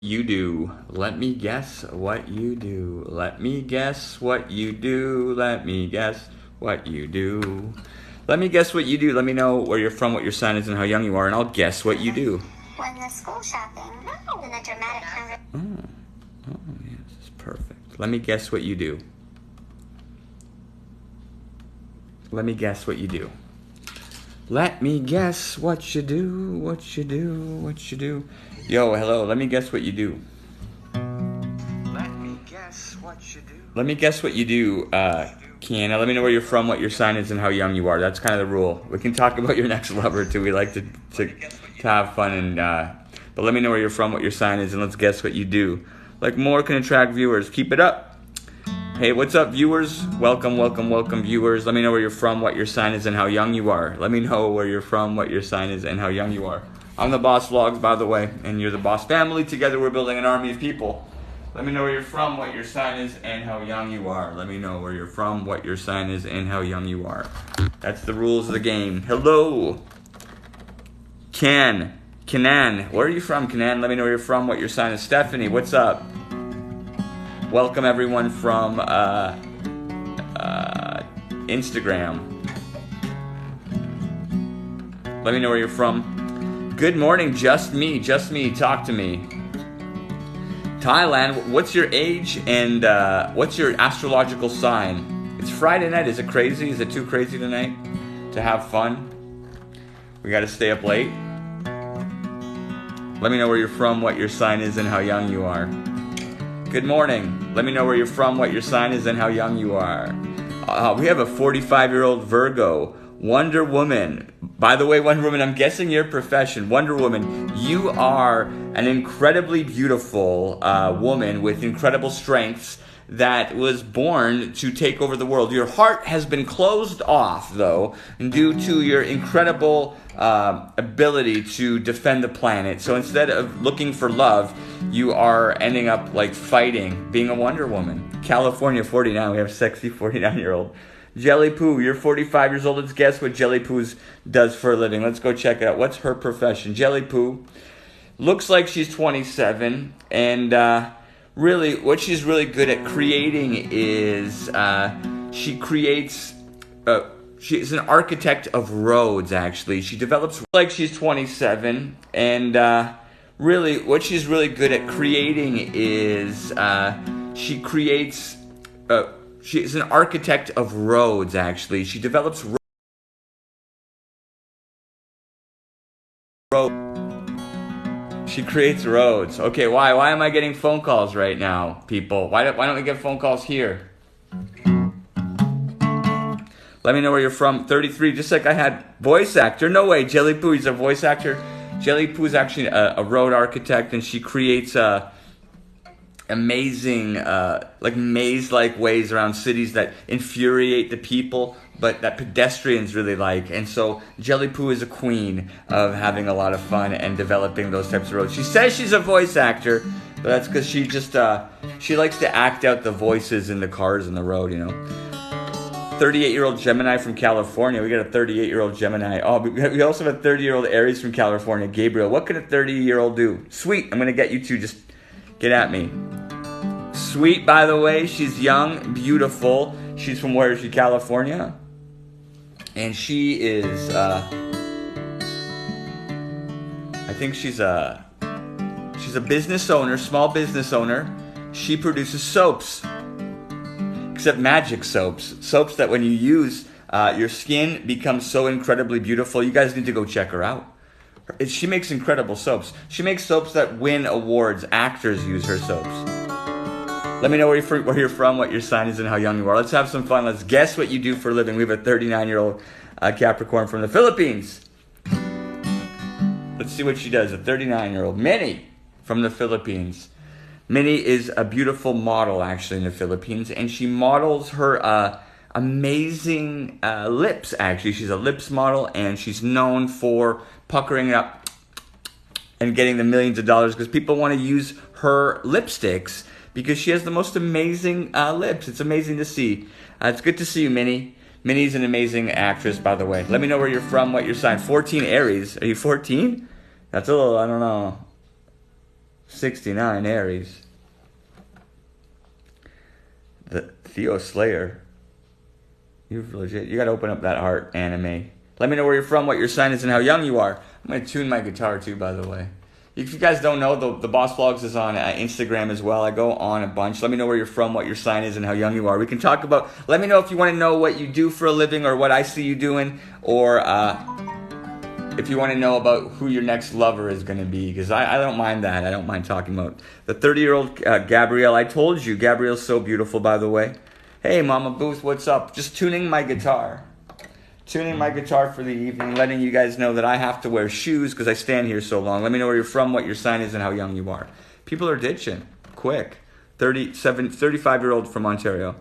You do. Let me guess what you do. Let me guess what you do. Let me guess what you do. Let me guess what you do. Let me know where you're from, what your sign is, and how young you are, and I'll guess what you do. When the school shopping, then the dramatic conversation. Oh, yes, this is perfect. Let me guess what you do. Let me guess what you do. Let me guess what you do, what you do, what you do. Yo, hello, let me guess what you do. Let me guess what you do. Let me guess what you do, Kiana. Let me know where you're from, what your sign is, and how young you are. That's kind of the rule. We can talk about your next lover, too. We like to have fun, and but let me know where you're from, what your sign is, and let's guess what you do. Like more can attract viewers. Keep it up. Hey, what's up, viewers? Welcome, welcome, welcome, viewers. Let me know where you're from, what your sign is, and how young you are. Let me know where you're from, what your sign is, and how young you are. I'm the Boss Vlogs, by the way, and you're the Boss Family. Together, we're building an army of people. Let me know where you're from, what your sign is, and how young you are. Let me know where you're from, what your sign is, and how young you are. That's the rules of the game. Hello, Kanan. Where are you from, Kanan? Let me know where you're from, what your sign is. Stephanie, what's up? Welcome everyone from Instagram. Let me know where you're from. Good morning, just me, talk to me. Thailand, what's your age and what's your astrological sign? It's Friday night, is it crazy? Is it too crazy tonight to have fun? We gotta stay up late. Let me know where you're from, what your sign is, and how young you are. Good morning. Let me know where you're from, what your sign is, and how young you are. We have a 45-year-old Virgo. Wonder Woman. By the way, Wonder Woman, I'm guessing your profession. Wonder Woman, you are an incredibly beautiful woman with incredible strengths that was born to take over the world. Your heart has been closed off, though, due to your incredible ability to defend the planet. So instead of looking for love, you are ending up like fighting, being a Wonder Woman. California 49, we have sexy 49-year-old. Jelly Poo, you're 45 years old. Let's guess what Jelly Poo does for a living. Let's go check it out. What's her profession? Jelly Poo looks like she's 27, and really, what she's really good at creating is she creates. She's an architect of roads. Actually, she develops like she's 27, and really, what she's really good at creating is she creates. She's an architect of roads. Actually, she develops roads. She creates roads. Okay, why? Why am I getting phone calls right now, people? Why don't we get phone calls here? Let me know where you're from. 33, just like I had voice actor. No way, Jelly Poo, he's a voice actor. Jelly Poo is actually a road architect, and she creates amazing, like maze-like ways around cities that infuriate the people, but that pedestrians really like. And so Jelly Poo is a queen of having a lot of fun and developing those types of roads. She says she's a voice actor, but that's because she just she likes to act out the voices in the cars in the road, you know. 38-year-old Gemini from California. We got a 38-year-old Gemini. Oh, we also have a 30-year-old Aries from California. Gabriel, what could a 30-year-old do? Sweet, I'm gonna get you two. Just get at me. Sweet, by the way, she's young, beautiful. She's from where is she? California. And she is, I think she's a business owner, small business owner. She produces soaps, except magic soaps. Soaps that when you use, your skin becomes so incredibly beautiful. You guys need to go check her out. She makes incredible soaps. She makes soaps that win awards. Actors use her soaps. Let me know where you're from, what your sign is, and how young you are. Let's have some fun. Let's guess what you do for a living. We have a 39-year-old Capricorn from the Philippines. Let's see what she does. A 39-year-old Minnie from the Philippines. Minnie is a beautiful model, actually, in the Philippines, and she models her amazing lips, actually. She's a lips model, and she's known for puckering it up and getting the millions of dollars because people want to use her lipsticks because she has the most amazing lips. It's amazing to see. It's good to see you, Minnie. Minnie's an amazing actress, by the way. Let me know where you're from, what your sign. 14 Aries. Are you 14? That's a little, I don't know. 69 Aries. The Theo Slayer. You're legit. You gotta open up that heart anime. Let me know where you're from, what your sign is, and how young you are. I'm gonna tune my guitar too, by the way. If you guys don't know, the Boss Vlogs is on Instagram as well. I go on a bunch. Let me know where you're from, what your sign is, and how young you are. We can talk about. Let me know if you want to know what you do for a living, or what I see you doing, or if you want to know about who your next lover is going to be, because I don't mind that. I don't mind talking about the 30-year-old Gabrielle. I told you, Gabrielle's so beautiful, by the way. Hey, Mama Booth, what's up? Just tuning my guitar. Tuning my guitar for the evening, letting you guys know that I have to wear shoes because I stand here so long. Let me know where you're from, what your sign is, and how young you are. People are ditching. Quick. 35-year-old from Ontario.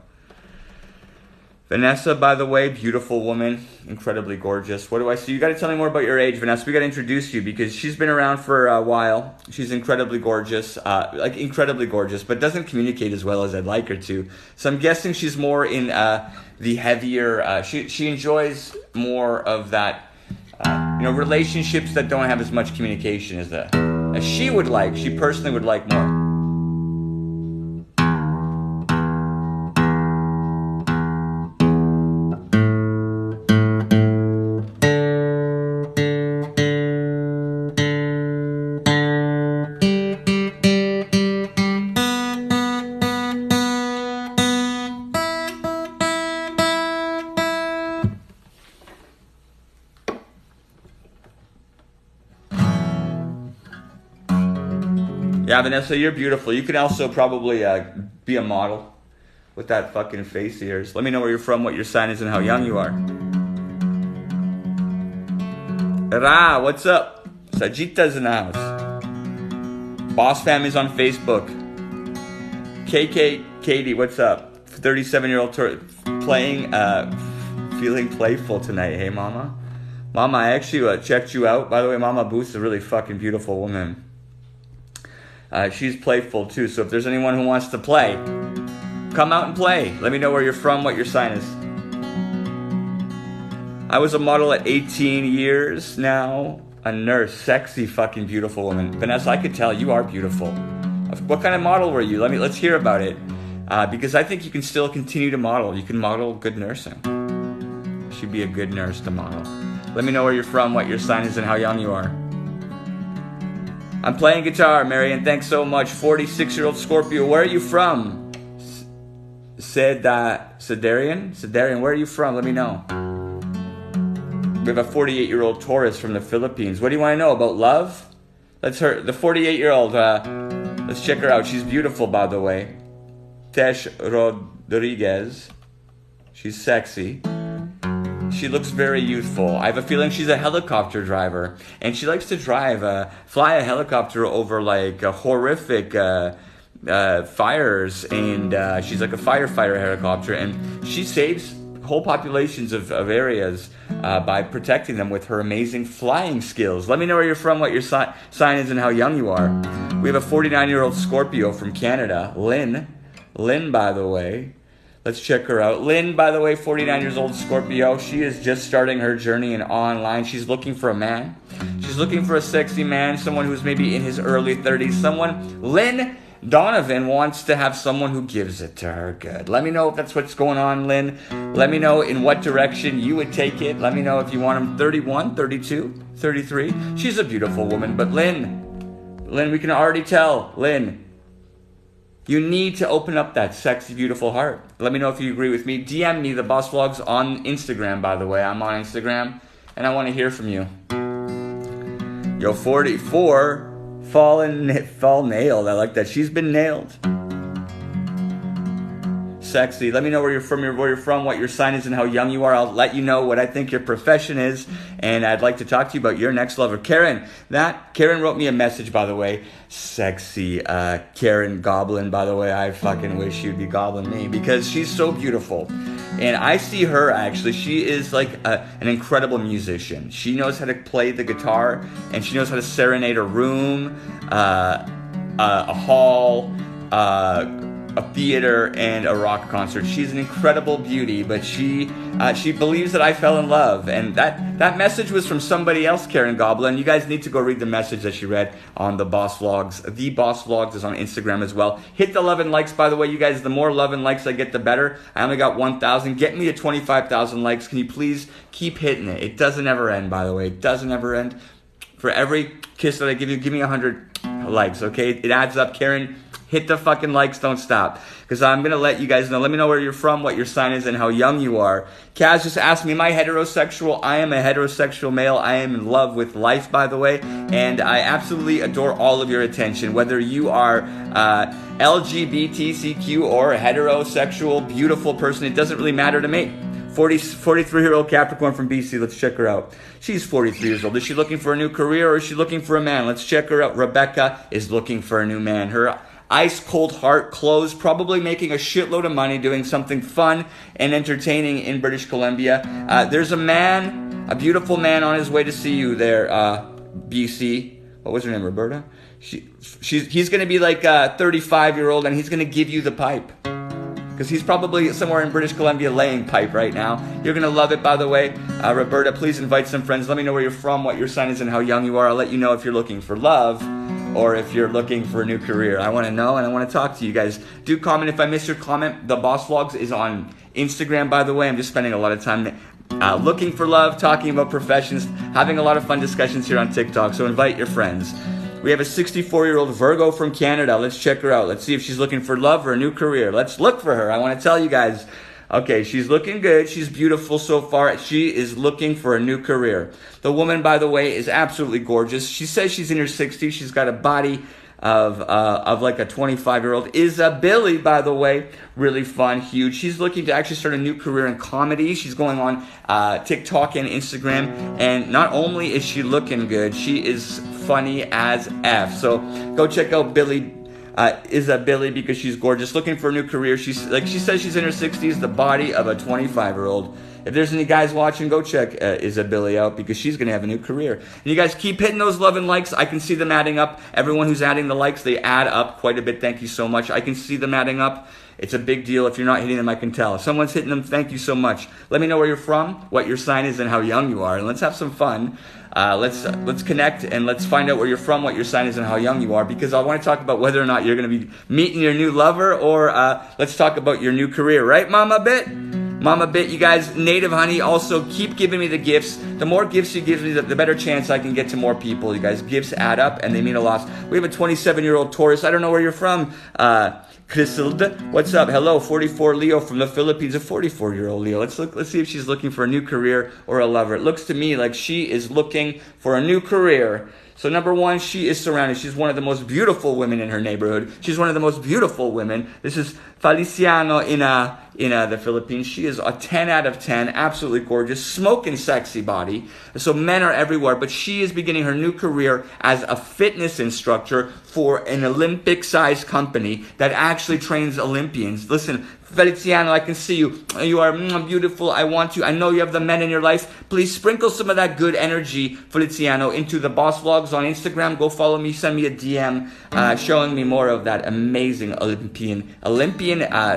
Vanessa, by the way, beautiful woman, incredibly gorgeous. What do I see? You got to tell me more about your age, Vanessa. We got to introduce you because she's been around for a while. She's incredibly gorgeous, incredibly gorgeous, but doesn't communicate as well as I'd like her to. So I'm guessing she's more in the heavier. She enjoys more of that, relationships that don't have as much communication as she would like. She personally would like more. Yeah, Vanessa, you're beautiful. You can also probably be a model with that fucking face of yours. Let me know where you're from, what your sign is, and how young you are. Ra, what's up? Sajita's in the house. Boss Family's on Facebook. KK Katie, what's up? 37-year-old playing, feeling playful tonight. Hey, Mama. Mama, I actually checked you out. By the way, Mama Booth's a really fucking beautiful woman. She's playful too, so if there's anyone who wants to play, come out and play. Let me know where you're from, what your sign is. I was a model at 18 years now, a nurse, sexy fucking beautiful woman. Vanessa, I could tell you are beautiful. What kind of model were you? Let's hear about it. Because I think you can still continue to model. You can model good nursing. She'd be a good nurse to model. Let me know where you're from, what your sign is, and how young you are. I'm playing guitar, Marion. Thanks so much. 46-year-old Scorpio. Where are you from? Sedarian, where are you from? Let me know. We have a 48-year-old Taurus from the Philippines. What do you want to know about love? Let's hear the 48-year-old. Let's check her out. She's beautiful, by the way. Tesh Rodriguez. She's sexy. She looks very youthful. I have a feeling she's a helicopter driver. And she likes to fly a helicopter over like horrific fires. And she's like a firefighter helicopter. And she saves whole populations of areas by protecting them with her amazing flying skills. Let me know where you're from, what your sign is, and how young you are. We have a 49-year-old Scorpio from Canada, Lynn. Lynn, by the way. Let's check her out. Lynn, by the way, 49 years old, Scorpio. She is just starting her journey in online. She's looking for a man. She's looking for a sexy man, someone who's maybe in his early 30s. Lynn Donovan wants to have someone who gives it to her good. Let me know if that's what's going on, Lynn. Let me know in what direction you would take it. Let me know if you want him 31, 32, 33. She's a beautiful woman, but Lynn, we can already tell, Lynn, you need to open up that sexy, beautiful heart. Let me know if you agree with me. DM me, the Boss Vlogs, on Instagram, by the way. I'm on Instagram, and I want to hear from you. Yo, 44, fall nailed. I like that. She's been nailed. Sexy. Let me know where you're from, what your sign is, and how young you are. I'll let you know what I think your profession is, and I'd like to talk to you about your next lover. Karen wrote me a message, by the way. Sexy Karen Goblin, by the way. I fucking wish you'd be gobbling me because she's so beautiful. And I see her, actually, she is like an incredible musician. She knows how to play the guitar, and she knows how to serenade a room, a hall, a theater and a rock concert. She's an incredible beauty, but she believes that I fell in love, and that message was from somebody else, Karen Goblin. You guys need to go read the message that she read on the Boss Vlogs. The Boss Vlogs is on Instagram as well. Hit the love and likes, by the way, you guys. The more love and likes I get, the better. I only got 1,000. Get me to 25,000 likes. Can you please keep hitting it? It doesn't ever end, by the way. It doesn't ever end. For every kiss that I give you, give me 100 likes, okay? It adds up, Karen. Hit the fucking likes, don't stop. Because I'm going to let you guys know. Let me know where you're from, what your sign is, and how young you are. Kaz just asked me, am I heterosexual? I am a heterosexual male. I am in love with life, by the way. And I absolutely adore all of your attention. Whether you are LGBTQ or a heterosexual, beautiful person, it doesn't really matter to me. 43-year-old Capricorn from BC. Let's check her out. She's 43 years old. Is she looking for a new career or is she looking for a man? Let's check her out. Rebecca is looking for a new man. Her ice cold heart closed, probably making a shitload of money doing something fun and entertaining in British Columbia. There's a man, a beautiful man on his way to see you there, BC. What was her name, Roberta? He's going to be like a 35-year-old and he's going to give you the pipe. Because he's probably somewhere in British Columbia laying pipe right now. You're going to love it, by the way. Roberta, please invite some friends. Let me know where you're from, what your sign is, and how young you are. I'll let you know if you're looking for love or if you're looking for a new career. I want to know and I want to talk to you guys. Do comment if I miss your comment. The Boss Vlogs is on Instagram, by the way. I'm just spending a lot of time looking for love, talking about professions, having a lot of fun discussions here on TikTok. So invite your friends. We have a 64-year-old Virgo from Canada. Let's check her out. Let's see if she's looking for love or a new career. Let's look for her. I want to tell you guys. Okay, she's looking good. She's beautiful so far. She is looking for a new career. The woman, by the way, is absolutely gorgeous. She says she's in her 60s. She's got a body of like a 25-year-old. Billy, by the way, really fun, huge. She's looking to actually start a new career in comedy. She's going on TikTok and Instagram, and not only is she looking good, she is funny as F. So go check out Billy. Billy, because she's gorgeous, looking for a new career. She says she's in her 60s, the body of a 25-year-old. If there's any guys watching, go check Billy out because she's going to have a new career. And you guys keep hitting those love and likes. I can see them adding up. Everyone who's adding the likes, they add up quite a bit. Thank you so much. I can see them adding up. It's a big deal. If you're not hitting them, I can tell. If someone's hitting them, thank you so much. Let me know where you're from, what your sign is, and how young you are. And let's have some fun. Let's connect and let's find out where you're from, what your sign is, and how young you are. Because I want to talk about whether or not you're going to be meeting your new lover, or let's talk about your new career. Right, Mama Bit? Mama Bit, you guys, Native Honey, also keep giving me the gifts. The more gifts you give me, the better chance I can get to more people. You guys, gifts add up and they mean a lot. We have a 27-year-old Taurus. I don't know where you're from. Chrisilde, what's up? Hello, 44 Leo from the Philippines, a 44-year-old Leo. Let's see if she's looking for a new career or a lover. It looks to me like she is looking for a new career. So number one, she is surrounded. She's one of the most beautiful women in her neighborhood. She's one of the most beautiful women. This is Feliciano in the Philippines. She is a 10 out of 10, absolutely gorgeous, smoking sexy body. So men are everywhere, but she is beginning her new career as a fitness instructor for an Olympic-sized company that actually trains Olympians. Listen, Feliciano, I can see you. You are beautiful. I want you. I know you have the men in your life. Please sprinkle some of that good energy, Feliciano, into the Boss Vlogs on Instagram. Go follow me. Send me a DM showing me more of that amazing Olympian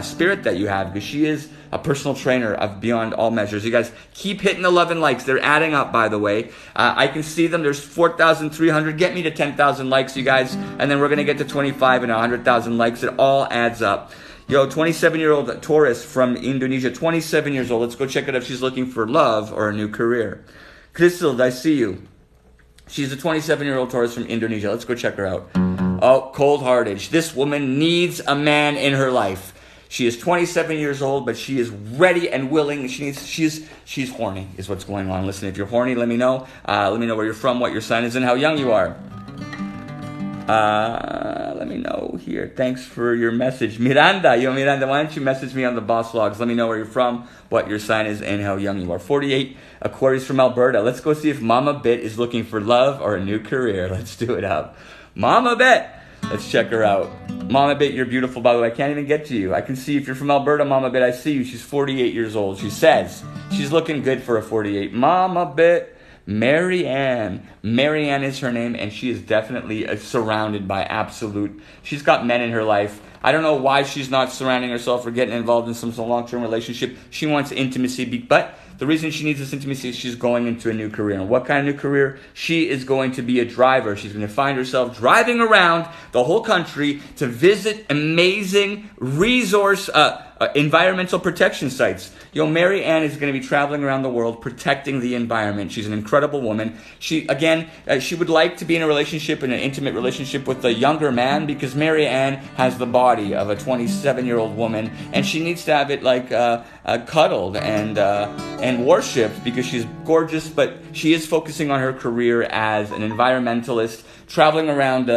spirit that you have, because she is a personal trainer of beyond all measures. You guys keep hitting the love and likes. They're adding up, by the way. I can see them. There's 4,300. Get me to 10,000 likes, you guys. And then we're going to get to 25 and 100,000 likes. It all adds up. Yo, 27-year-old Taurus from Indonesia, 27 years old. Let's go check it out if she's looking for love or a new career. Crystal, I see you. She's a 27-year-old Taurus from Indonesia. Let's go check her out. Oh, cold-hearted. This woman needs a man in her life. She is 27 years old, but she is ready and willing. She's horny is what's going on. Listen, if you're horny, let me know. Let me know where you're from, what your sign is, and how young you are. Let me know here. Thanks for your message. Miranda, why don't you message me on the Boss Vlogs? Let me know where you're from, what your sign is, and how young you are. 48, Aquarius from Alberta. Let's go see if Mama Bit is looking for love or a new career. Let's do it up. Mama Bit! Let's check her out. Mama Bit, you're beautiful, by the way. I can't even get to you. I can see if you're from Alberta, Mama Bit. I see you. She's 48 years old. She says she's looking good for a 48. Mama Bit. Mary Ann. Mary Ann is her name, and she is definitely surrounded by absolute. She's got men in her life. I don't know why she's not surrounding herself or getting involved in some long-term relationship. She wants intimacy, but the reason she needs this intimacy is she's going into a new career. And what kind of new career? She is going to be a driver. She's going to find herself driving around the whole country to visit amazing resource environmental protection sites. Mary Ann is going to be traveling around the world protecting the environment. She's an incredible woman. She would like to be in a relationship, in an intimate relationship with a younger man, because Mary Ann has the body of a 27-year-old woman, and she needs to have it cuddled and worshipped because she's gorgeous, but she is focusing on her career as an environmentalist, traveling around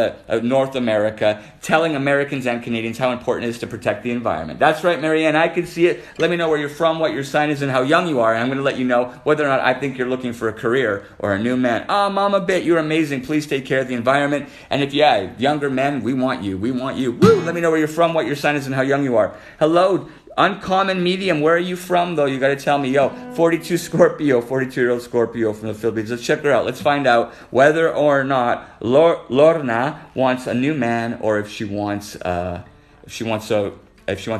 North America, telling Americans and Canadians how important it is to protect the environment. That's right, Mary Ann, I can see it. Let me know where you're from, what your sign is, and how young you are, and I'm going to let you know whether or not I think you're looking for a career or a new man. Mama Bit, you're amazing. Please take care of the environment. And if, younger men, we want you. We want you. Woo! Let me know where you're from, what your sign is, and how young you are. Hello, Uncommon Medium, where are you from, though? You got to tell me. 42 Scorpio, 42-year-old Scorpio from the Philippines. Let's check her out. Let's find out whether or not Lorna wants a new man, or if she wants a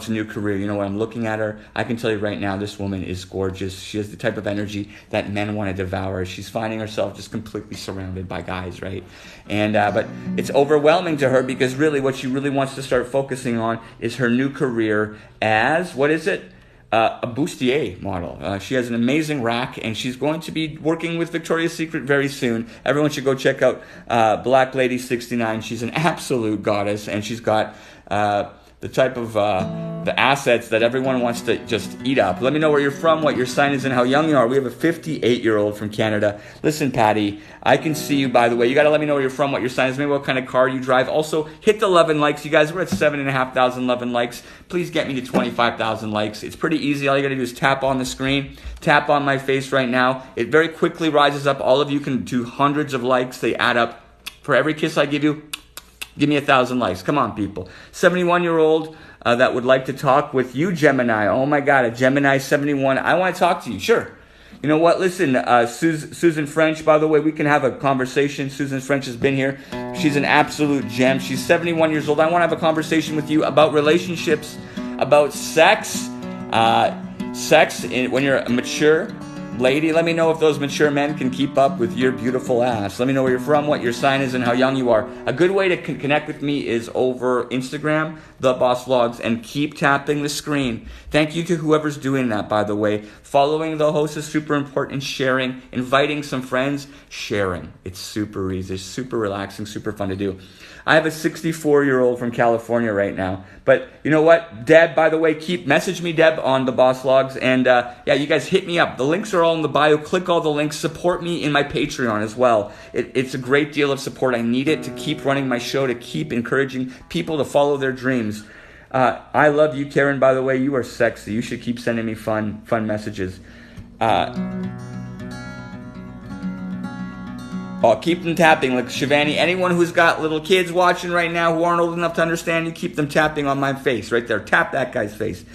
new career. You know what? I'm looking at her. I can tell you right now, this woman is gorgeous. She has the type of energy that men want to devour. She's finding herself just completely surrounded by guys, right? And but it's overwhelming to her because really what she really wants to start focusing on is her new career as, a bustier model. She has an amazing rack, and she's going to be working with Victoria's Secret very soon. Everyone should go check out Black Lady 69. She's an absolute goddess, and she's got the type of the assets that everyone wants to just eat up. Let me know where you're from, what your sign is, and how young you are. We have a 58-year-old from Canada. Listen, Patty, I can see you, by the way. You got to let me know where you're from, what your sign is, maybe what kind of car you drive. Also, hit the 11 likes. You guys, we're at 7,500 11 likes. Please get me to 25,000 likes. It's pretty easy. All you got to do is tap on the screen, tap on my face right now. It very quickly rises up. All of you can do hundreds of likes. They add up. For every kiss I give you, give me 1,000 likes. Come on, people. 71-year-old that would like to talk with you, Gemini. Oh, my God, a Gemini 71. I want to talk to you. Sure. You know what? Listen, Susan French, by the way, we can have a conversation. Susan French has been here. She's an absolute gem. She's 71 years old. I want to have a conversation with you about relationships, about sex. When you're mature. Lady, let me know if those mature men can keep up with your beautiful ass. Let me know where you're from, what your sign is, and how young you are. A good way to connect with me is over Instagram, The Boss Vlogs, and keep tapping the screen. Thank you to whoever's doing that, by the way. Following the host is super important. Sharing, inviting some friends, sharing. It's super easy, it's super relaxing, super fun to do. I have a 64-year-old from California right now. But you know what? Deb, by the way, message me, Deb, on the Boss Logs. And you guys hit me up. The links are all in the bio. Click all the links. Support me in my Patreon as well. It's a great deal of support. I need it to keep running my show, to keep encouraging people to follow their dreams. I love you, Karen, by the way. You are sexy. You should keep sending me fun messages. Keep them tapping, like Shivani. Anyone who's got little kids watching right now who aren't old enough to understand, you keep them tapping on my face right there. Tap that guy's face.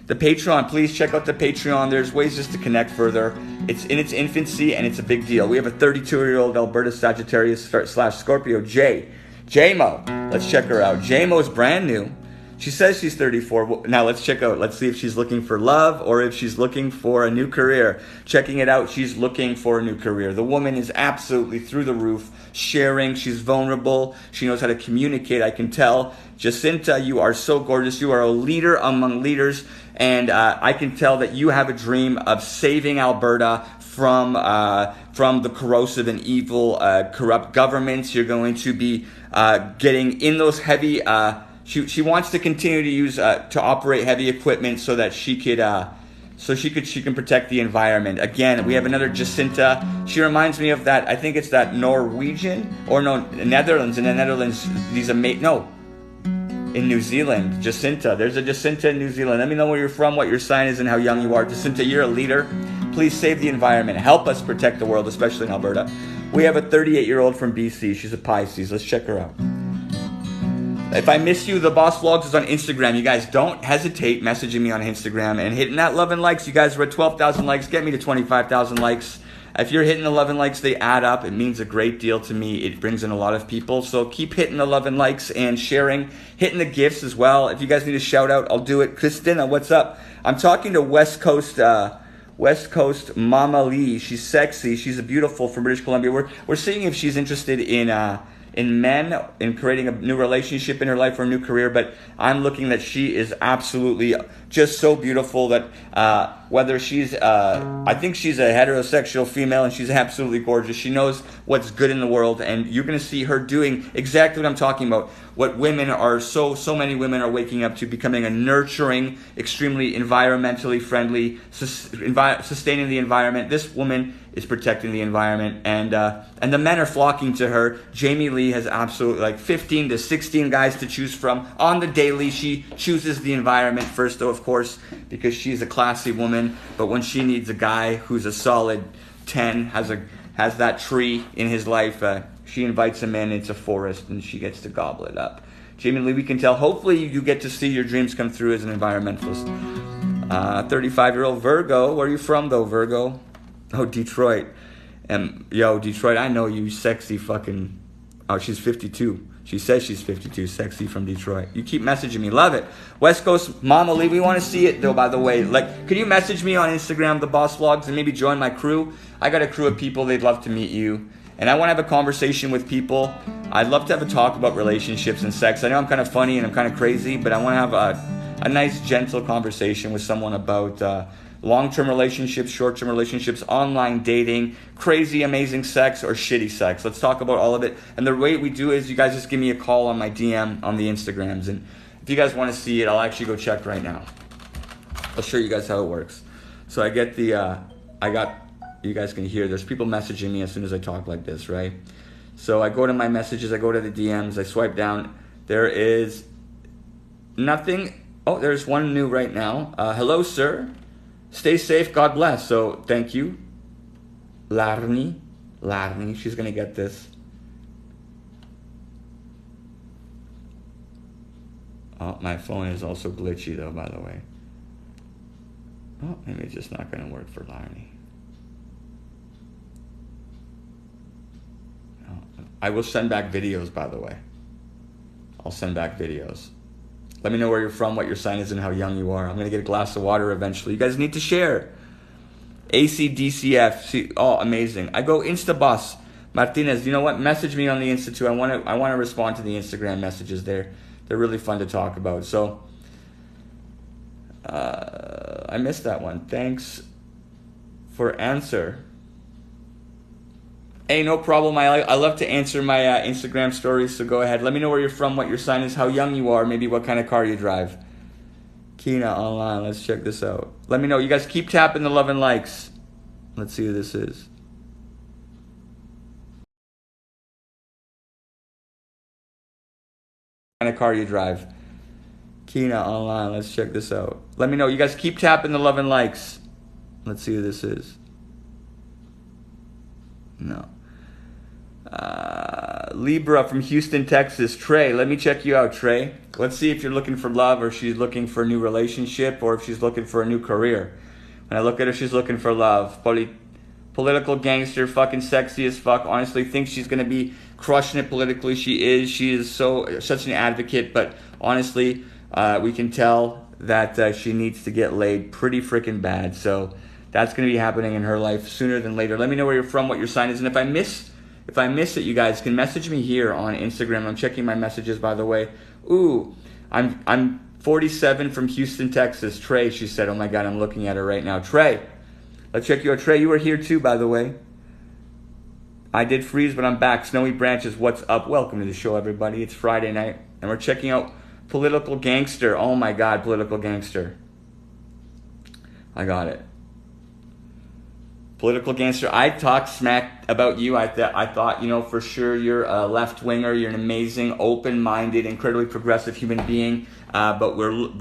The Patreon, please check out the Patreon. There's ways just to connect further. It's in its infancy, and it's a big deal. We have a 32-year-old Alberta Sagittarius / Scorpio, J-Mo. Let's check her out. J-Mo's brand new. She says she's 34. Now let's check out. Let's see if she's looking for love or if she's looking for a new career. Checking it out, she's looking for a new career. The woman is absolutely through the roof, sharing. She's vulnerable. She knows how to communicate, I can tell. Jacinta, you are so gorgeous. You are a leader among leaders. And I can tell that you have a dream of saving Alberta from the corrosive and evil, corrupt governments. You're going to be getting in those heavy... She wants to continue to use to operate heavy equipment so that she can protect the environment. Again, we have another Jacinta. She reminds me of that. I think it's that Norwegian or no Netherlands. In the Netherlands, in New Zealand, Jacinta. There's a Jacinta in New Zealand. Let me know where you're from, what your sign is, and how young you are. Jacinta, you're a leader. Please save the environment. Help us protect the world, especially in Alberta. We have a 38-year-old from BC. She's a Pisces. Let's check her out. If I miss you, The Boss Vlogs is on Instagram. You guys don't hesitate messaging me on Instagram and hitting that love and likes. You guys are at 12,000 likes. Get me to 25,000 likes. If you're hitting 11 likes, they add up. It means a great deal to me. It brings in a lot of people. So keep hitting 11 likes and sharing, hitting the gifts as well. If you guys need a shout out, I'll do it. Christina, what's up? I'm talking to West Coast Mama Lee. She's sexy. She's beautiful from British Columbia. We're seeing if she's interested in men, in creating a new relationship in her life or a new career, but I'm looking that she is absolutely just so beautiful that whether she's, I think she's a heterosexual female and she's absolutely gorgeous. She knows what's good in the world, and you're going to see her doing exactly what I'm talking about. What women are, so many women are waking up to, becoming a nurturing, extremely environmentally friendly, sustaining the environment. This woman is protecting the environment, and the men are flocking to her. Jamie Lee has absolutely like 15 to 16 guys to choose from on the daily. She chooses the environment first, though, of course, because she's a classy woman. But when she needs a guy who's a solid 10, has that tree in his life, she invites him in. It's a forest, and she gets to gobble it up. Jamie Lee, we can tell. Hopefully, you get to see your dreams come through as an environmentalist. 35-year-old Virgo. Where are you from, though, Virgo? Oh, Detroit. Yo, Detroit, I know you sexy fucking... Oh, she's 52. She says she's 52. Sexy from Detroit. You keep messaging me. Love it. West Coast Mama Lee, we want to see it, though, by the way. Like, could you message me on Instagram, The Boss Vlogs, and maybe join my crew? I got a crew of people. They'd love to meet you. And I want to have a conversation with people. I'd love to have a talk about relationships and sex. I know I'm kind of funny and I'm kind of crazy, but I want to have a nice, gentle conversation with someone about... long-term relationships, short-term relationships, online dating, crazy, amazing sex, or shitty sex. Let's talk about all of it. And the way we do is you guys just give me a call on my DM on the Instagrams. And if you guys want to see it, I'll actually go check right now. I'll show you guys how it works. So I get you guys can hear, there's people messaging me as soon as I talk like this, right? So I go to my messages, I go to the DMs, I swipe down. There is nothing. Oh, there's one new right now. Hello, sir. Stay safe, God bless. So, thank you. Larni, she's going to get this. Oh, my phone is also glitchy, though, by the way. Oh, maybe it's just not going to work for Larni. Oh, I will send back videos, by the way. I'll send back videos. Let me know where you're from, what your sign is, and how young you are. I'm going to get a glass of water eventually. You guys need to share. ACDCF. See, oh, amazing. I go Instabus. Martinez, you know what? Message me on the Insta too. I want to respond to the Instagram messages there. They're really fun to talk about. So, I missed that one. Thanks for answer. Hey, no problem. I love to answer my Instagram stories, so go ahead. Let me know where you're from, what your sign is, how young you are, maybe what kind of car you drive. Kina online. Let's check this out. Let me know. You guys keep tapping the love and likes. Let's see who this is. What kind of car you drive. Kina online. Let's check this out. Let me know. You guys keep tapping the love and likes. Let's see who this is. No. Libra from Houston, Texas. Trey, let me check you out, Trey. Let's see if you're looking for love, or if she's looking for a new relationship, or if she's looking for a new career. When I look at her, she's looking for love. Political gangster, fucking sexy as fuck. Honestly, think she's gonna be crushing it politically. She is. She is such an advocate. But honestly, we can tell that she needs to get laid pretty freaking bad. So that's gonna be happening in her life sooner than later. Let me know where you're from, what your sign is, and if I miss it, you guys can message me here on Instagram. I'm checking my messages, by the way. Ooh, I'm 47 from Houston, Texas. Trey, she said. Oh my God, I'm looking at her right now. Trey, let's check you out. Trey, you were here too, by the way. I did freeze, but I'm back. Snowy Branches, what's up? Welcome to the show, everybody. It's Friday night, and we're checking out Political Gangster. Oh my God, Political Gangster. I got it. Political Gangster. I talked smack about you. I thought, you know, for sure you're a left-winger. You're an amazing, open-minded, incredibly progressive human being. But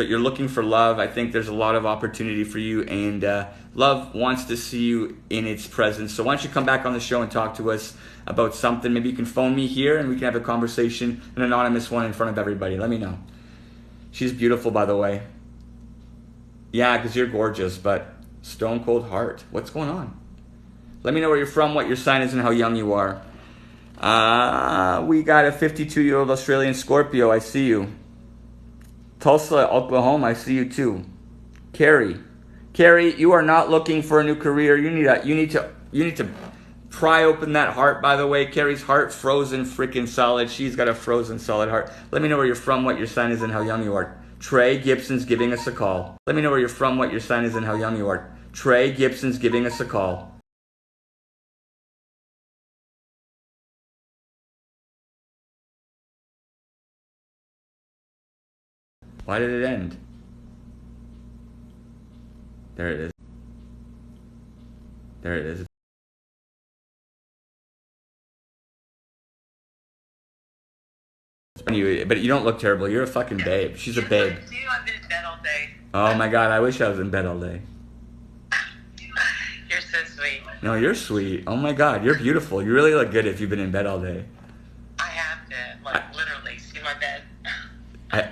you're looking for love. I think there's a lot of opportunity for you, and love wants to see you in its presence. So why don't you come back on the show and talk to us about something? Maybe you can phone me here, and we can have a conversation, an anonymous one in front of everybody. Let me know. She's beautiful, by the way. Yeah, because you're gorgeous, but stone cold heart. What's going on? Let me know where you're from, what your sign is, and how young you are. We got a 52-year-old Australian Scorpio. I see you. Tulsa, Oklahoma. I see you too. Carrie, you are not looking for a new career. You need to pry open that heart. By the way, Carrie's heart frozen freaking solid. She's got a frozen solid heart. Let me know where you're from, what your sign is, and how young you are. Trey Gibson's giving us a call. Let me know where you're from, what your sign is, and how young you are. Trey Gibson's giving us a call. Why did it end? There it is. There it is. But you don't look terrible. You're a fucking babe. She's a babe. I've been in bed all day. Oh my god, I wish I was in bed all day. You're so sweet. No, you're sweet. Oh my god, you're beautiful. You really look good if you've been in bed all day. I have to, literally, see my bed.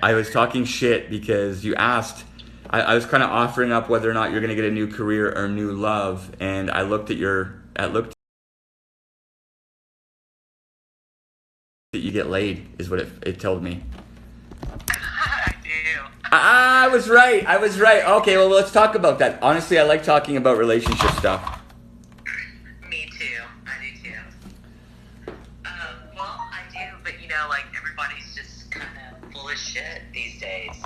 I was talking shit because you asked. I was kind of offering up whether or not you're going to get a new career or new love, and I looked at that you get laid is what it told me. I do. I was right. Okay, well, let's talk about that. Honestly, I like talking about relationship stuff. Me too. I do too. Well, I do, but everybody's just kind of full of shit these days.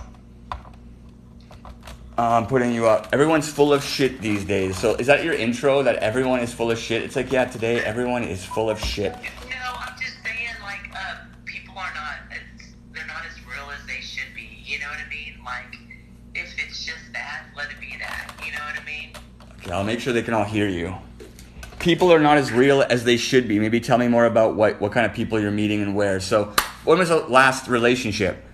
I'm putting you up. Everyone's full of shit these days. So is that your intro, that everyone is full of shit? It's like, yeah, today everyone is full of shit. No, I'm just saying, people are not, they're not as real as they should be. You know what I mean? If it's just that, let it be that. You know what I mean? Okay, I'll make sure they can all hear you. People are not as real as they should be. Maybe tell me more about what kind of people you're meeting and where. So, when was the last relationship?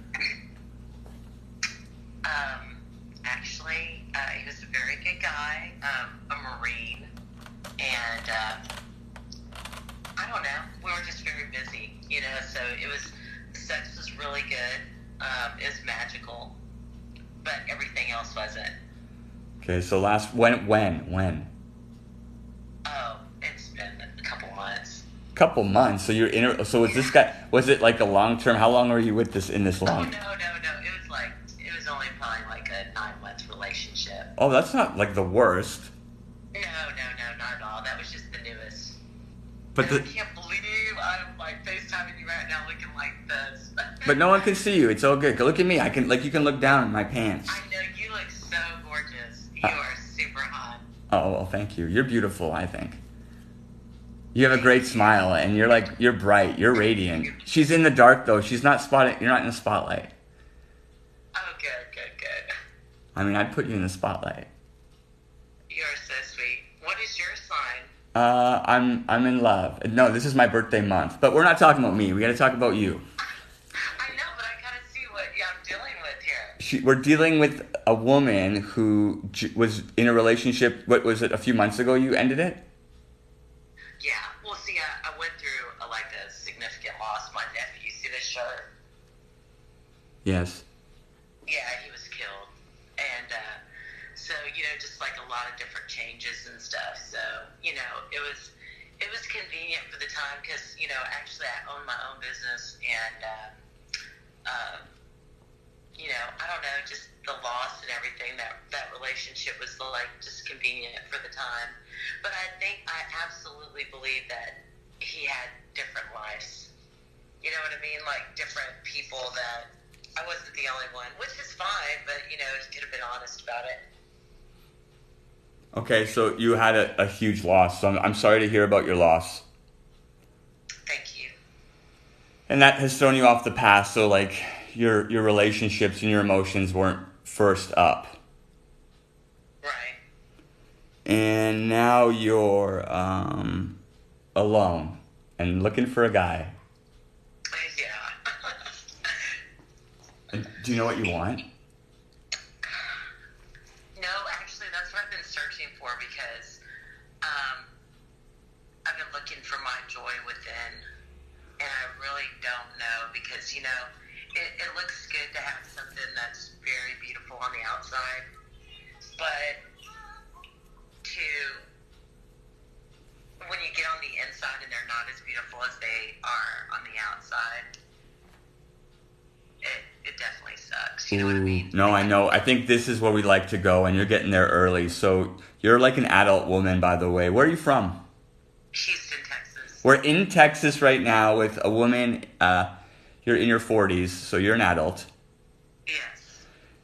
Actually, he was a very good guy, a Marine, and I don't know, we were just very busy, so the sex was really good, it was magical, but everything else wasn't. Okay, so when? Oh, it's been a couple months. Couple months. So so was this guy? Was it like a long term? How long were you with this long? Oh, no. It was only probably like a 9-month relationship. Oh, that's not like the worst. No, not at all. That was just the newest. But I can't believe I'm FaceTiming you right now looking like this. But no one can see you. It's all good. Look at me. You can look down in my pants. I know, you look so gorgeous. You are super hot. Oh, well, thank you. You're beautiful, I think. You have a great smile, and you're bright. You're radiant. She's in the dark, though. She's not spotted. You're not in the spotlight. Oh, good. I mean, I'd put you in the spotlight. You're so sweet. What is your sign? I'm in love. No, this is my birthday month. But we're not talking about me. We got to talk about you. I know, but I gotta see what I'm dealing with here. We're dealing with a woman who was in a relationship. What was it? A few months ago, you ended it. Yeah. Well, see, I went through a significant loss. My nephew, see this shirt? Yes. Yeah, he was killed, and so just a lot of different changes and stuff. So it was convenient for the time because actually I own my own business, and I don't know, just the loss and everything. That relationship was just convenient for the time, but I absolutely believe that he had different lives. You know what I mean? Different people that. I wasn't the only one, which is fine, but, he could have been honest about it. Okay, so you had a huge loss, so I'm sorry to hear about your loss. Thank you. And that has thrown you off the path, so, your relationships and your emotions weren't first up. Right. And now you're, alone and looking for a guy. Yeah. Do you know what you want? No, actually, that's what I've been searching for because I've been looking for my joy within, and I really don't know because, it looks good to have something that's very beautiful on the outside, but to bucks. You know what I mean? No, I know. I think this is where we like to go, and you're getting there early. So you're like an adult woman, by the way. Where are you from? Houston, Texas. We're in Texas right now with a woman. You're in your 40s, so you're an adult. Yes.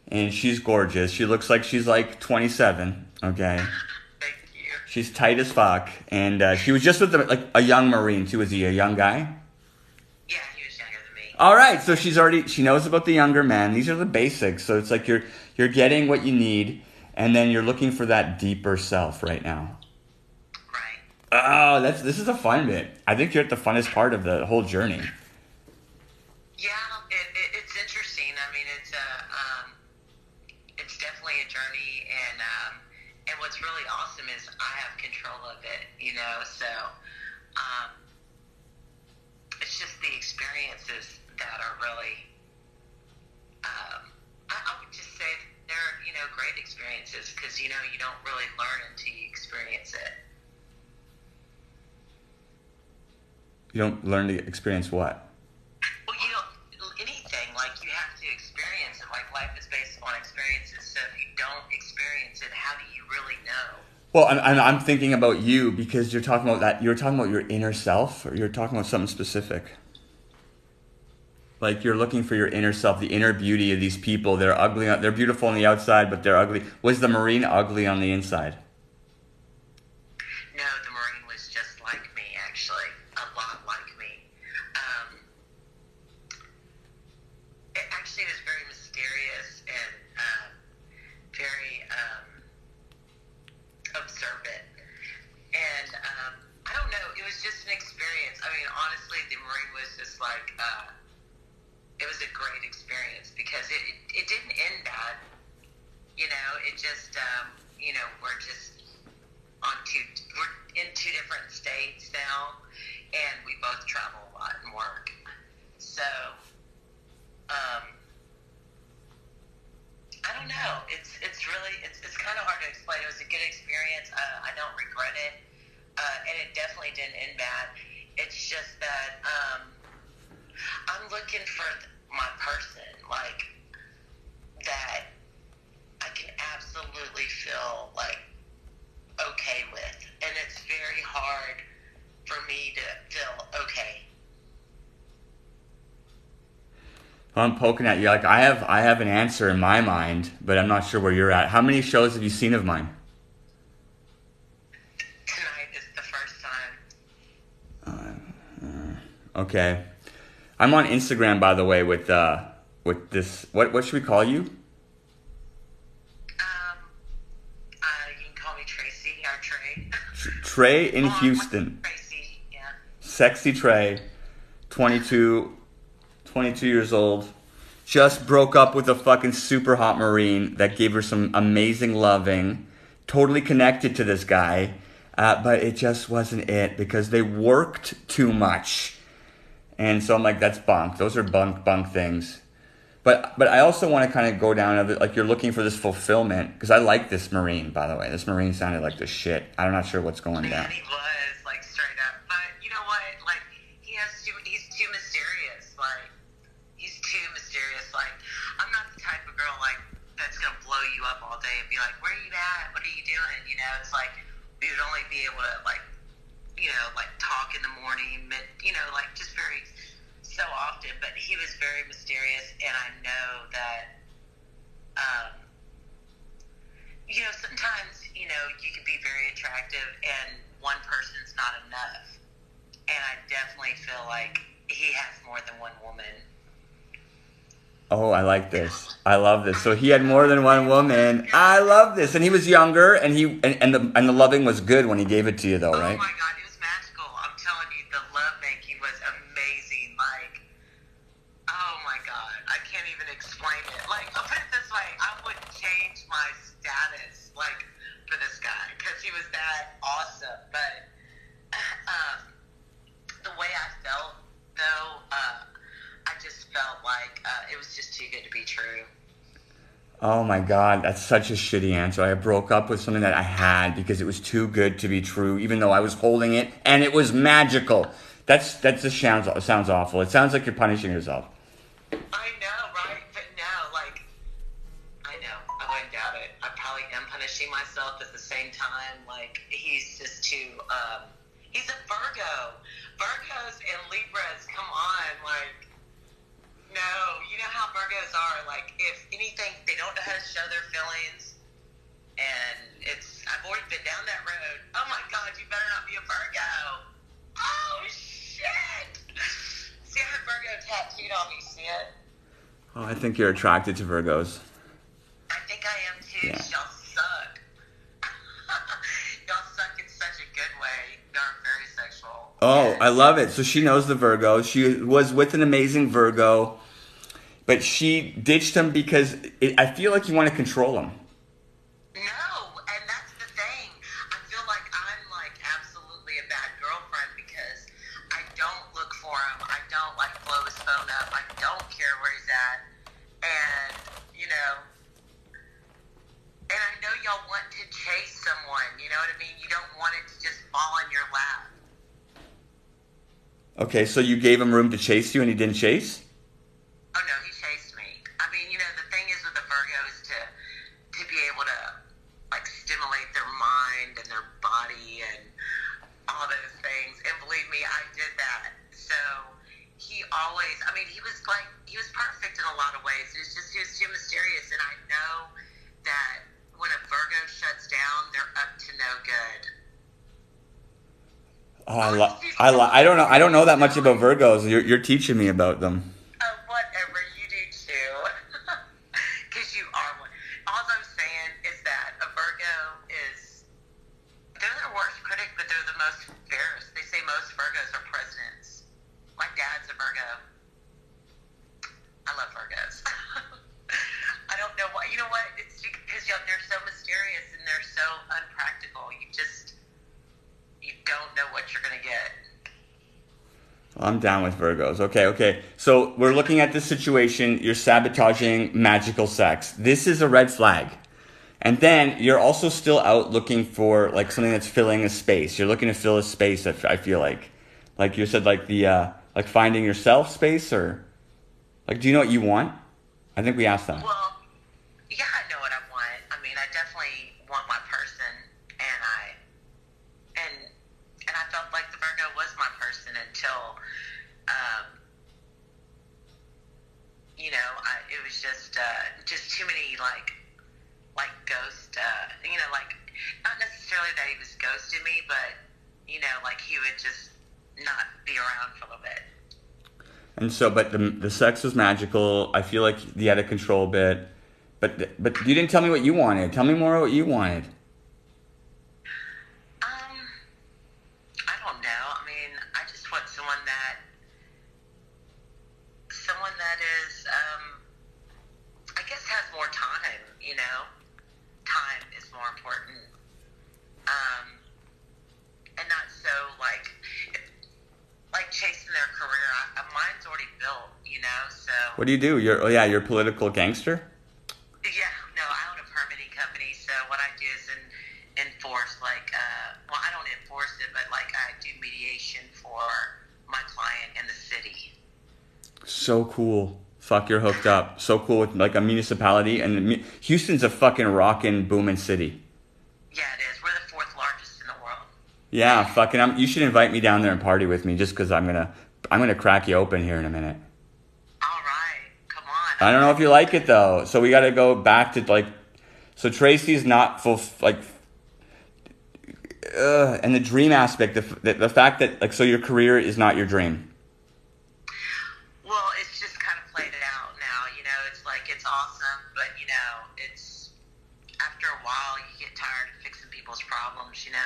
And she's gorgeous. She looks like she's like 27, okay? Thank you. She's tight as fuck. And she was just with like a young Marine, too. Was he a young guy? Yeah, he was younger than me. All right, so she knows about the younger men. These are the basics. So it's like you're getting what you need, and then you're looking for that deeper self right now. Right. Oh, this is a fun bit. I think you're at the funnest part of the whole journey. Yeah, it's interesting. I mean, it's definitely a journey, and what's really awesome is I have control of it. You know, so it's just the experiences that are really. I would just say they're great experiences because you don't really learn until you experience it. You don't learn to experience what? Well, anything, like you have to experience it. Like life is based on experiences. So if you don't experience it, how do you really know? Well, I'm thinking about you because you're talking about that. You're talking about your inner self, or you're talking about something specific. Like you're looking for your inner self, the inner beauty of these people. They're ugly. They're beautiful on the outside, but they're ugly. Was the Marine ugly on the inside? No, the Marine was just like me, actually. A lot like me. It actually was very mysterious and very observant. And I don't know, it was just an experience. I mean, honestly, the Marine was just like, it was a great experience because it didn't end bad. You know, it just, we're just we're in two different states now, and we both travel a lot and work. So, I don't know. It's really, it's kind of hard to explain. It was a good experience. I don't regret it. And it definitely didn't end bad. It's just that, I'm looking for my person, like, that I can absolutely feel, like, okay with. And it's very hard for me to feel okay. I'm poking at you. Like I have an answer in my mind, but I'm not sure where you're at. How many shows have you seen of mine? Tonight is the first time. Okay. I'm on Instagram, by the way, with this. What should we call you? You can call me Tracy or Trey. Trey in Houston. Tracy, yeah. Sexy Trey, 22 years old. Just broke up with a fucking super hot Marine that gave her some amazing loving. Totally connected to this guy, but it just wasn't it because they worked too much. And so I'm like, that's bunk. Those are bunk things. But I also want to kind of go down of it, like you're looking for this fulfillment because I like this Marine, by the way. This Marine sounded like the shit. I'm not sure what's going down. Man, he was like straight up. But you know what? Like he's too mysterious. Like he's too mysterious. Like I'm not the type of girl like that's gonna blow you up all day and be like, where are you at? What are you doing? You know, it's like we would only be able to like talk in the morning, like just very so often. But he was very mysterious, and I know that, sometimes, you can be very attractive, and one person's not enough. And I definitely feel like he has more than one woman. Oh, I like this. I love this. So he had more than one woman. I love this. And he was younger, and the loving was good when he gave it to you, though, right? Oh my God, it was magical. I'm telling you, the love making was amazing. Like, oh my God, I can't even explain it. Like, I'll put it this way: I would change my status, like, for this guy because he was that awesome. But the way I felt, though, I just felt like it was just too good to be true. Oh my God, that's such a shitty answer. I broke up with something that I had because it was too good to be true, even though I was holding it and it was magical. That sounds awful. It sounds like you're punishing yourself. I know, right? But no, like I probably am punishing myself at the same time. Like, he's just too, he's a Virgo. Virgos and Libras, come on, like, no, you know how Virgos are. Like, if anything, they don't know how to show their feelings. And I've already been down that road. Oh my God, you better not be a Virgo. Oh, shit. See, I have Virgo tattooed on me, see it? Oh, I think you're attracted to Virgos. I think I am too. Yeah. Y'all suck. Y'all suck in such a good way. Y'all very sexual. Oh, I love it. So she knows the Virgo. She was with an amazing Virgo, but she ditched him because I feel like you want to control him. No, and that's the thing. I feel like I'm like absolutely a bad girlfriend because I don't look for him. I don't like blow his phone up. I don't care where he's at. And, you know, and I know y'all want to chase someone. You know what I mean? You don't want it to just fall in your lap. Okay, so you gave him room to chase you and he didn't chase? Oh no, he chased me. I mean, you know, the thing is with the Virgo is to be able to like stimulate their mind and their body and all those things. And believe me, I did that. So he always, I mean, he was perfect in a lot of ways. He was too mysterious. And I know that when a Virgo shuts down, they're up to no good. Oh, I don't know. I don't know that much about Virgos. You're teaching me about them. Whatever, you do too. Because you are one. All I'm saying is that a Virgo they're their worst critic, but they're the most fairest. They say most Virgos are presidents. My dad's a Virgo. I love Virgos. I don't know why. You know what? It's because they're so mysterious and they're so unpractical. You don't know what you're going to get. I'm down with Virgos. Okay. So we're looking at this situation. You're sabotaging magical sex. This is a red flag. And then you're also still out looking for like something that's filling a space. You're looking to fill a space. I feel like you said, like the like finding yourself space, or like, do you know what you want? I think we asked that. Well, yeah, I know what I want. I mean, I definitely want my person, and I felt like the Virgo was my person until, you know, it was just too many like ghost, you know, like not necessarily that he was ghosting me, but you know, like he would just not be around for a little bit. And so, but the sex was magical. I feel like you had to control a bit. But you didn't tell me what you wanted. Tell me more what you wanted. I don't know. I mean, I just want someone that is, I guess has more time, you know? Time is more important. And not so like chasing their career. Mine's already built, you know, so. What do you do? You're a political gangster? Yeah, no, I own a permitting company, so what I do is enforce, like, well, I don't enforce it, but, like, I do mediation for my client in the city. So cool. Fuck, you're hooked up. So cool with, like, a municipality. And Houston's a fucking rockin' booming city. Yeah, it is. We're the 4th largest in the world. Yeah, fucking, you should invite me down there and party with me just because I'm gonna crack you open here in a minute. All right, come on. I don't know if you like it though. So we got to go back to like, so Tracy's not full, like, and the dream aspect, the fact that like, so your career is not your dream. Well, it's just kind of played out now, you know, it's like, it's awesome, but you know, it's, after a while you get tired of fixing people's problems, you know?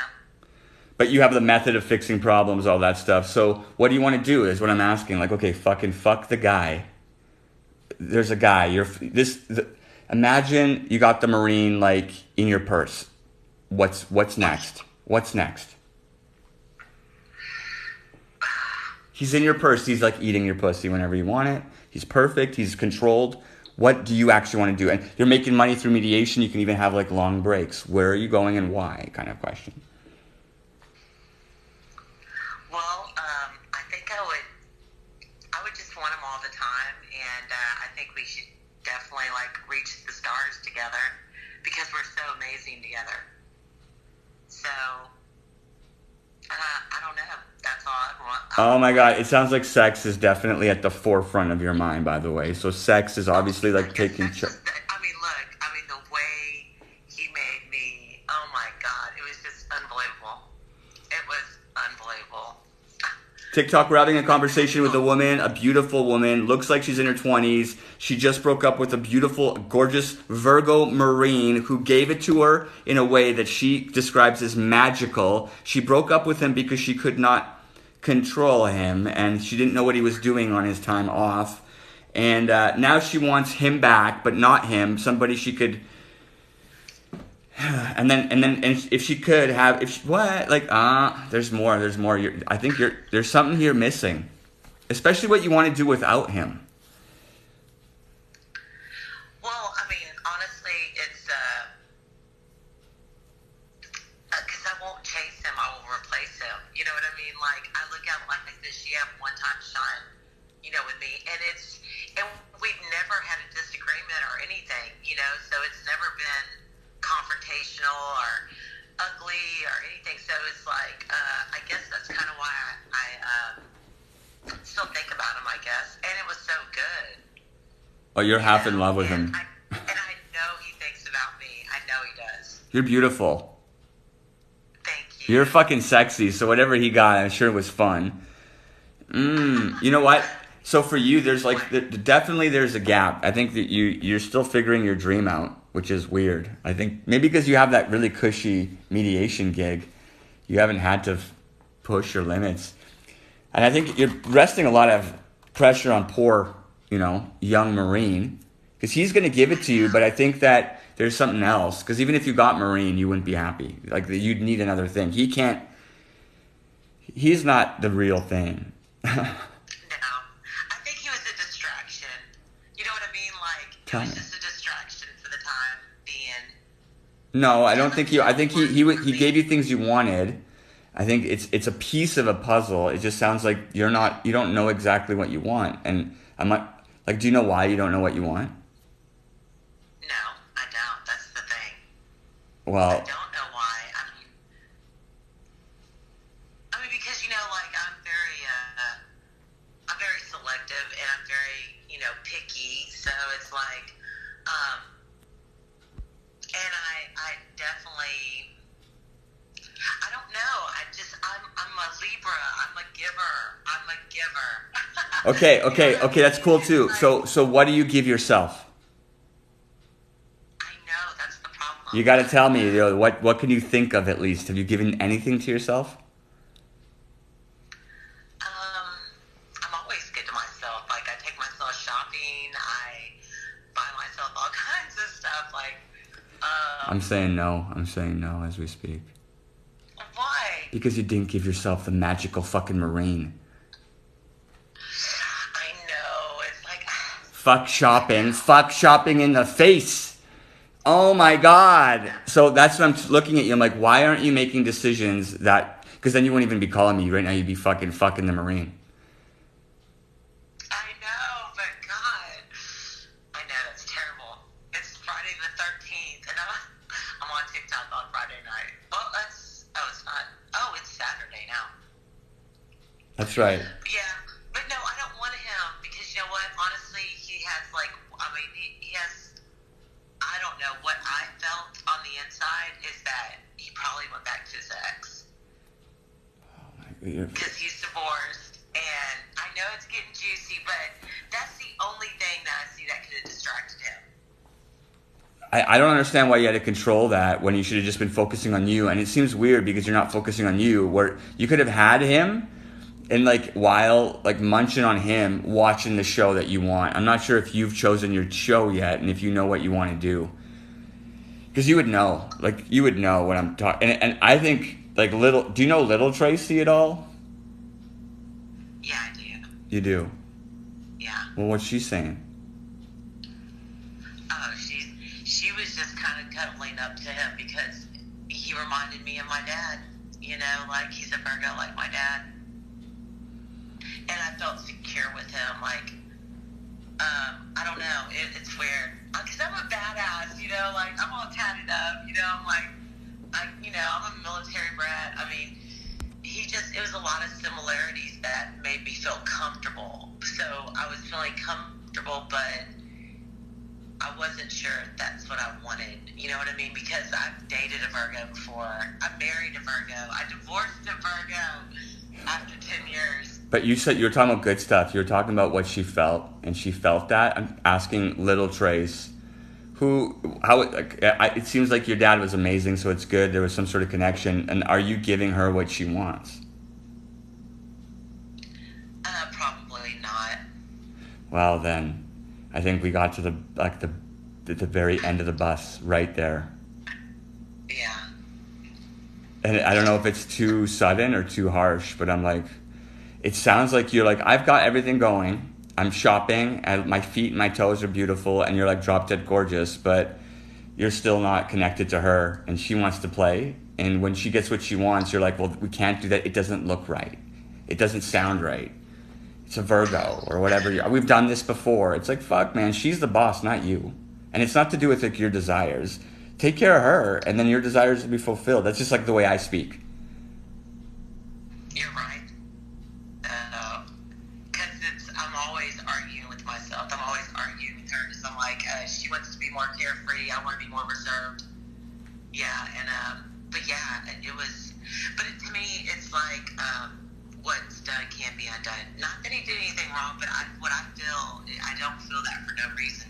But you have the method of fixing problems, all that stuff. So what do you want to do is what I'm asking. Like, okay, fuck the guy. There's a guy. Imagine you got the Marine like in your purse. What's next? What's next? He's in your purse. He's like eating your pussy whenever you want it. He's perfect. He's controlled. What do you actually want to do? And you're making money through mediation. You can even have like long breaks. Where are you going and why? Kind of question. Well, I think I would just want him all the time, and I think we should definitely like reach the stars together. because we're so amazing together. So, I don't know. That's all I want. Oh my God, it sounds like sex is definitely at the forefront of your mind, by the way. So sex is obviously like taking... I mean, look, the way he made me, oh my God, it was just unbelievable. It was unbelievable. TikTok, we're having a conversation with a woman, a beautiful woman, looks like she's in her 20s. She just broke up with a beautiful, gorgeous Virgo Marine who gave it to her in a way that she describes as magical. She broke up with him because she could not control him, and she didn't know what he was doing on his time off. And now she wants him back, but not him, somebody she could... And if she could have, there's more. I think there's something here missing, especially what you want to do without him. Well, I mean, honestly, it's because I won't chase him. I will replace him. You know what I mean? Like, I look at it like this. She had one time shine, with me, and we've never had a disagreement or anything, so it's never been confrontational or ugly or anything. So it's like, I guess that's kind of why I still think about him, I guess. And it was so good. Oh, you're half in love with him. And I know he thinks about me. I know he does. You're beautiful. Thank you. You're fucking sexy. So whatever he got, I'm sure it was fun. You know what? So for you, there's definitely there's a gap. I think that you're still figuring your dream out, which is weird. I think maybe because you have that really cushy mediation gig, you haven't had to push your limits. And I think you're resting a lot of pressure on poor, young Marine, because he's going to give it to you. But I think that there's something else, because even if you got Marine, you wouldn't be happy. Like, you'd need another thing. He's not the real thing. It was just a distraction for the time being. No, I don't think I think he gave you things you wanted. I think it's a piece of a puzzle. It just sounds like you don't know exactly what you want. And I'm like, do you know why you don't know what you want? No, I don't. That's the thing. Well, I don't know why. I mean, because I'm very selective, and I'm very picky. So it's like, and I definitely, I don't know. I'm a Libra. I'm a giver. Okay. That's cool too. So what do you give yourself? I know, that's the problem. You got to tell me, what can you think of at least? Have you given anything to yourself? I'm always good to myself. Like, I take myself shopping. I buy myself all kinds of stuff. Like, I'm saying no as we speak. Why? Because you didn't give yourself the magical fucking Marine. I know. It's like... Fuck shopping. Fuck shopping in the face. Oh my God. So that's what I'm looking at you. I'm like, why aren't you making decisions that... Because then you wouldn't even be calling me right now. You'd be fucking the Marine. I know, but God. I know, that's terrible. It's Friday the 13th, and I'm on TikTok on Friday night. Well, it's not. Oh, it's Saturday now. That's right. Yeah, but no, I don't want him, because you know what? Honestly, he has he has, I don't know, what I felt on the inside is that he probably went back to his ex. Because he's divorced, and I know it's getting juicy, but that's the only thing that I see that could have distracted him. I don't understand why you had to control that when you should have just been focusing on you. And it seems weird because you're not focusing on you, where you could have had him and while munching on him, watching the show that you want. I'm not sure if you've chosen your show yet and if you know what you want to do. Because you would know. You would know what I'm talking. And I think, do you know Little Tracy at all? Yeah, I do. You do? Yeah. Well, what's she saying? Oh, she was just kind of cuddling up to him because he reminded me of my dad. He's a Virgo like my dad. And I felt secure with him. I don't know. It's weird. Because I'm a badass, I'm all tatted I'm a military brat. I mean, it was a lot of similarities that made me feel comfortable. So I was feeling comfortable, but I wasn't sure if that's what I wanted. You know what I mean? Because I've dated a Virgo before. I married a Virgo. I divorced a Virgo after 10 years. But you said you were talking about good stuff. You were talking about what she felt, and she felt that. I'm asking little Trace, it seems like your dad was amazing, so it's good. There was some sort of connection. And are you giving her what she wants? Probably not. Well, then, I think we got to the very end of the bus right there. Yeah. And I don't know if it's too sudden or too harsh, but I'm like, it sounds like you're like, I've got everything going. I'm shopping, and my feet and my toes are beautiful, and you're like drop dead gorgeous, but you're still not connected to her, and she wants to play. And when she gets what she wants, you're like, well, we can't do that. It doesn't look right. It doesn't sound right. It's a Virgo or whatever. We've done this before. It's like, fuck, man, she's the boss, not you. And it's not to do with like your desires. Take care of her, and then your desires will be fulfilled. That's just like the way I speak. You're right. Because I'm always arguing with myself. I'm always arguing with her. So I'm like, she wants to be more carefree. I want to be more reserved. Yeah, but it was. But to me, it's like what's done can't be undone. Not that he did anything wrong, but I don't feel that for no reason.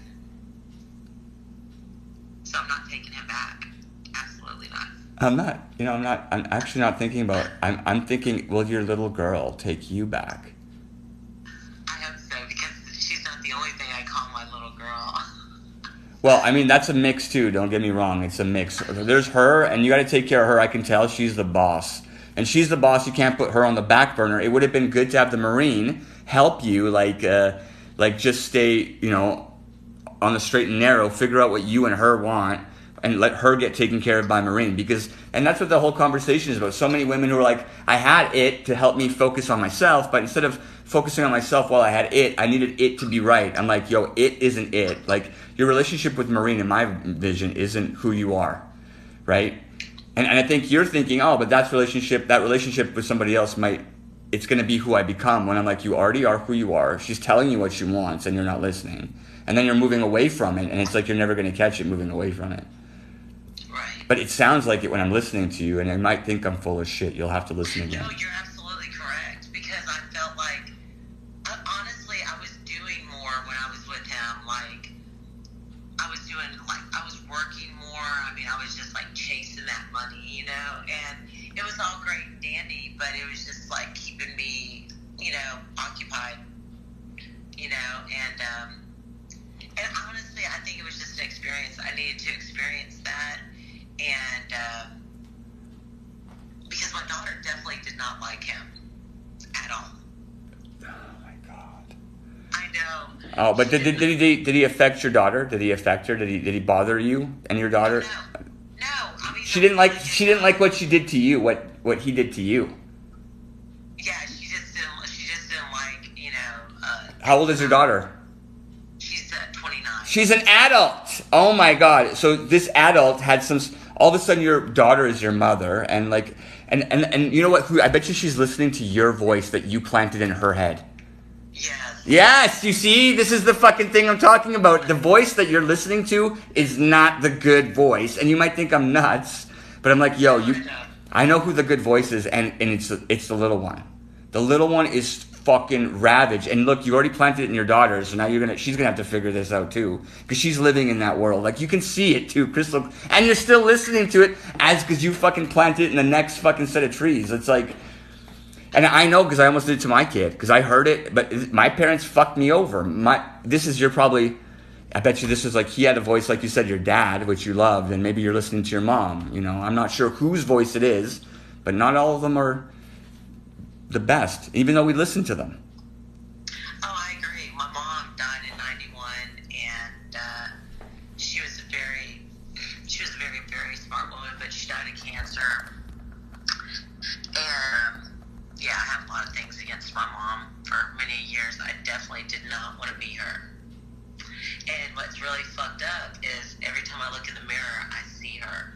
So I'm not taking him back. Absolutely not. I'm actually not thinking about, I'm thinking, will your little girl take you back? I hope so, because she's not the only thing I call my little girl. Well, I mean, that's a mix too, don't get me wrong, it's a mix. There's her, and you gotta take care of her. I can tell she's the boss. And she's the boss, you can't put her on the back burner. It would have been good to have the Marine help you, like just stay, on the straight and narrow, figure out what you and her want, and let her get taken care of by Marine. And that's what the whole conversation is about. So many women who are like, I had it to help me focus on myself, but instead of focusing on myself while I had it, I needed it to be right. I'm like, yo, it isn't it. Like, your relationship with Marine, in my vision, isn't who you are, right? And I think you're thinking, oh, but that relationship with somebody else it's going to be who I become. When I'm like, you already are who you are. She's telling you what she wants, and you're not listening. And then you're moving away from it, and it's like you're never going to catch it moving away from it. Right. But it sounds like it when I'm listening to you, and I might think I'm full of shit. You'll have to listen again. No, you're absolutely correct, because I felt like, honestly, I was doing more when I was with him. Like, I was working more. I mean, I was just like chasing that money, and it was all great and dandy, but it was just like keeping me, occupied, and honestly, I think it was just an experience. I needed to experience that, and because my daughter definitely did not like him at all. Oh my God. I know. Oh, but did he affect your daughter? Did he affect her? Did he bother you and your daughter? No. I mean, She didn't like what she did to you. What he did to you. Yeah, she just didn't like, How old is your daughter? She's 29. She's an adult. Oh my God. So this adult had all of a sudden your daughter is your mother, and like, and you know what? I bet you she's listening to your voice that you planted in her head. Yes. Yes, you see, this is the fucking thing I'm talking about. The voice that you're listening to is not the good voice, and you might think I'm nuts, but I'm like, yo, I know who the good voice is, and it's the little one. The little one is fucking ravaged, and look, you already planted it in your daughter, so now she's gonna have to figure this out too, because she's living in that world. Like, you can see it too, Crystal, and you're still listening to it because you fucking planted it in the next fucking set of trees. It's like, and I know because I almost did it to my kid, because I heard it, but my parents fucked me over. I bet you this was like, he had a voice like you said, your dad, which you loved, and maybe you're listening to your mom. I'm not sure whose voice it is, but not all of them are the best, even though we listen to them. Oh, I agree. My mom died in 91, and she was a very, very smart woman, but she died of cancer. And yeah, I have a lot of things against my mom for many years. I definitely did not want to be her. And what's really fucked up is every time I look in the mirror, I see her.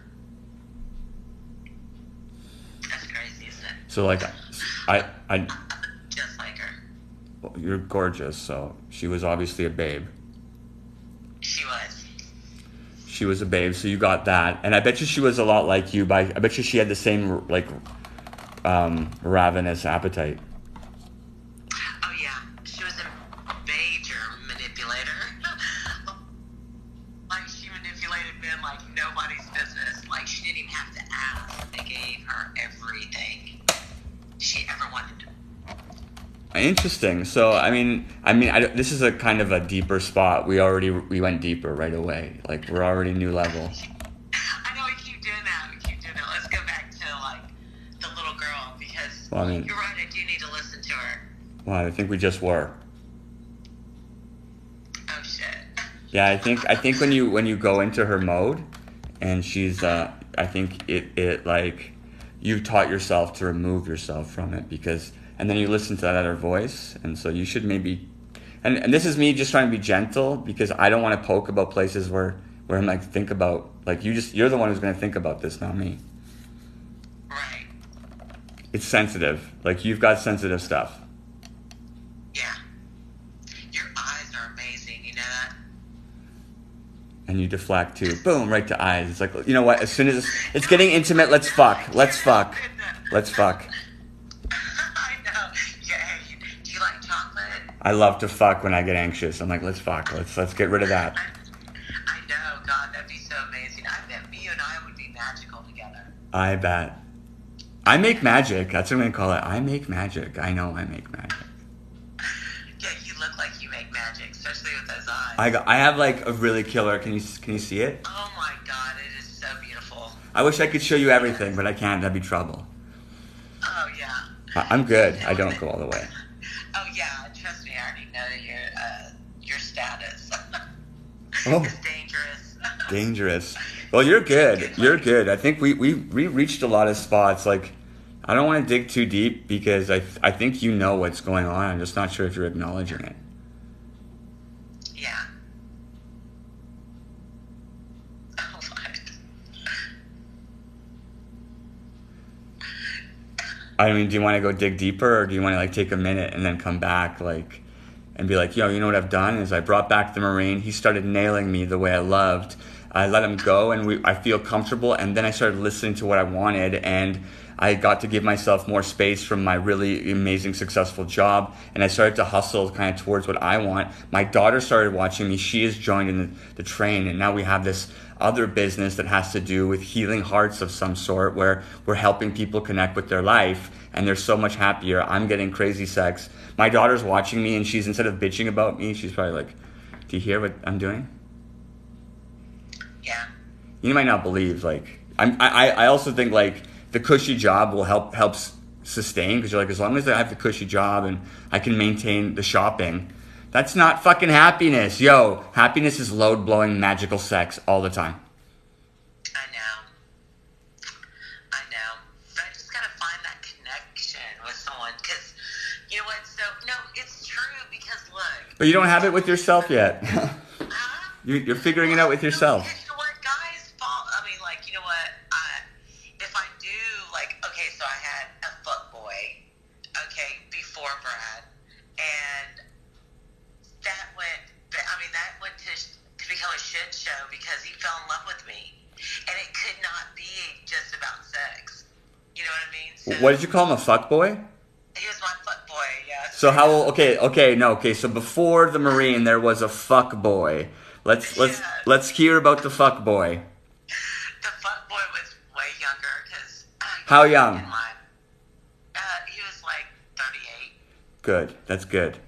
So like, I, Just like her. you're gorgeous. So she was obviously a babe. She was. She was a babe. So you got that, and I bet you she was a lot like you. I bet you she had the same like ravenous appetite. Oh yeah, she was a major manipulator. Like she manipulated men like nobody's business. Like she didn't even have to ask. They gave her everything she ever wanted. Interesting. So this is a kind of a deeper spot. We went deeper right away. Like we're already new level. I know we keep doing that. Let's go back to like the little girl because Well, I mean- you're right. I do need to listen to her. Well, I think we just were. Oh shit. Yeah, I think when you go into her mode, and she's I think it like you've taught yourself to remove yourself from it and then you listen to that other voice, and so you should maybe, and this is me just trying to be gentle because I don't want to poke about places where I'm like think about like you're the one who's going to think about this, not me. Right. It's sensitive. Like you've got sensitive stuff. Yeah. Your eyes are amazing. You know that. And you deflect too. Boom, right to eyes. It's like, you know what? As soon as it's getting intimate, let's fuck. Let's fuck. Let's fuck. I know. Yeah. Do you like chocolate? I love to fuck when I get anxious. I'm like, let's fuck. Let's get rid of that. I know. God, that'd be so amazing. I bet you and I would be magical together. I bet. I make magic. That's what I'm gonna call it. I make magic. I know I make magic. Yeah, you look like you make magic, especially with those eyes. I have like a really killer. Can you see it? Oh my God, it is so beautiful. I wish I could show you everything, but I can't. That'd be trouble. Oh yeah. I'm good. I don't go all the way. Oh yeah, trust me, I already know your status. Oh. It's dangerous. Dangerous. Well, you're good. You're good. I think we reached a lot of spots. Like, I don't want to dig too deep because I think you know what's going on. I'm just not sure if you're acknowledging it. Yeah. Oh, what? I mean, do you want to go dig deeper, or do you want to like take a minute and then come back, like, and be like, yo, you know what I've done is I brought back the Marine. He started nailing me the way I loved. I let him go, and I feel comfortable. And then I started listening to what I wanted, and I got to give myself more space from my really amazing, successful job. And I started to hustle kind of towards what I want. My daughter started watching me. She has joined in the train, and now we have this other business that has to do with healing hearts of some sort, where we're helping people connect with their life, and they're so much happier. I'm getting crazy sex. My daughter's watching me, and she's, instead of bitching about me, she's probably like, do you hear what I'm doing? Yeah. You might not believe, like, I also think like the cushy job will helps sustain, because you're like, as long as I have the cushy job and I can maintain the shopping, that's not fucking happiness. Yo, happiness is load blowing magical sex all the time. I know. But I just gotta find that connection with someone, because you know what? So no, it's true, because look. But you don't have it with yourself yet. Huh? You're figuring it out with yourself. You know what, guys fall. I mean, like, you know what? If I do, like, okay, so I had a fuck boy, okay, before Brad, and that went to become a shit show because he fell in love with me, and it could not be just about sex. You know what I mean? So What did you call him, a fuck boy? he was my fuck boy, yeah. So how old? Okay. So before the Marine, there was a fuck boy. Let's hear about the fuck boy. The fuck boy was way younger, because How young? he was like 38. Good. That's good.